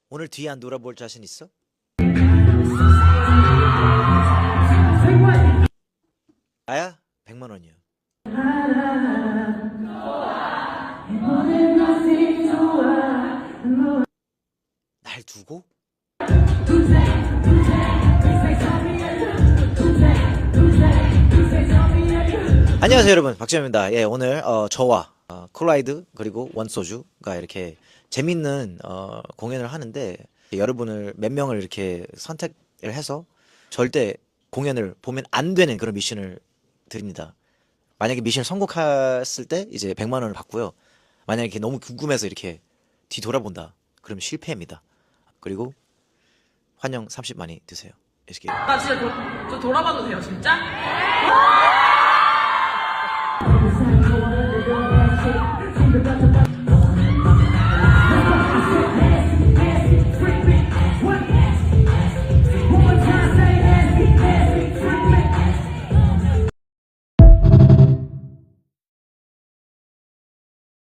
오늘 뒤에 안 돌아볼 자신 있어? 나야? 100만 원이요. 날 두고? 안녕하세요 여러분, 박지현입니다. 예, 오늘 저와 콜라이드 그리고 원소주가 이렇게 재밌는 공연을 하는데, 여러분을 몇 명을 이렇게 선택을 해서 절대 공연을 보면 안 되는 그런 미션을 드립니다. 만약에 미션을 성공했을 때 이제 100만 원을 받고요. 만약에 이렇게 너무 궁금해서 이렇게 뒤돌아본다, 그럼 실패입니다. 그리고 환영 30 많이 드세요. 나 진짜 저 돌아봐도 돼요, 진짜?